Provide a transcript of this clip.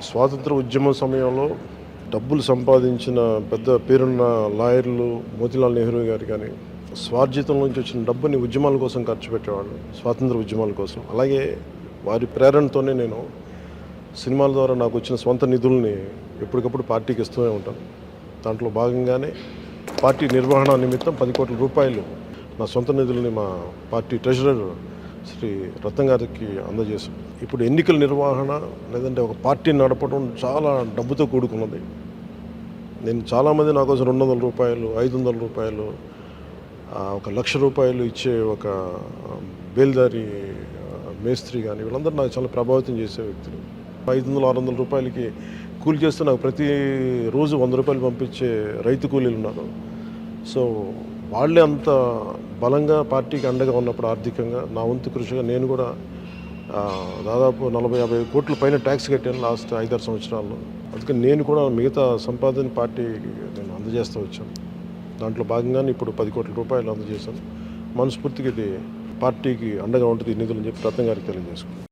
స్వాతంత్ర ఉద్యమం సమయంలో డబ్బులు సంపాదించిన పెద్ద పేరున్న లాయర్లు మోతీలాల్ నెహ్రూ గారు కానీ స్వార్జితం నుంచి వచ్చిన డబ్బుని ఉద్యమాల కోసం ఖర్చు పెట్టేవాళ్ళు, స్వాతంత్ర ఉద్యమాల కోసం. అలాగే వారి ప్రేరణతోనే నేను సినిమాల ద్వారా నాకు వచ్చిన స్వంత నిధుల్ని ఎప్పటికప్పుడు పార్టీకి ఇస్తూనే ఉంటాను. దాంట్లో భాగంగానే పార్టీ నిర్వహణ నిమిత్తం 10 కోట్ల రూపాయలు నా సొంత నిధుల్ని మా పార్టీ ట్రెజరర్ శ్రీ రత్నం గారికి అందజేశాం. ఇప్పుడు ఎన్నికల నిర్వహణ లేదంటే ఒక పార్టీని నడపడం చాలా డబ్బుతో కూడుకున్నది. నేను చాలామంది నా కోసం 200 రూపాయలు, 500 రూపాయలు, 1,00,000 రూపాయలు ఇచ్చే ఒక బేల్దారి మేస్త్రి కానీ వీళ్ళందరూ నాకు చాలా ప్రభావితం చేసే వ్యక్తులు. 500-600 రూపాయలకి కూలి చేస్తే నాకు ప్రతిరోజు 100 రూపాయలు పంపించే రైతు కూలీలు ఉన్నారు. సో వాళ్ళే అంత బలంగా పార్టీకి అండగా ఉన్నప్పుడు ఆర్థికంగా నా వంతు కృషిగా నేను కూడా దాదాపు 40-50 కోట్ల పైన ట్యాక్స్ కట్టాను లాస్ట్ 5-6 సంవత్సరాల్లో. అందుకని నేను కూడా మిగతా సంపాదన పార్టీకి నేను అందజేస్తూ వచ్చాను. దాంట్లో భాగంగానే ఇప్పుడు 10 కోట్ల రూపాయలు అందజేశాను. మనస్ఫూర్తిగా ఇది పార్టీకి అండగా ఉంటుంది ఈ నిధులు అని చెప్పి రత్నం గారికి తెలియజేసుకున్నాను.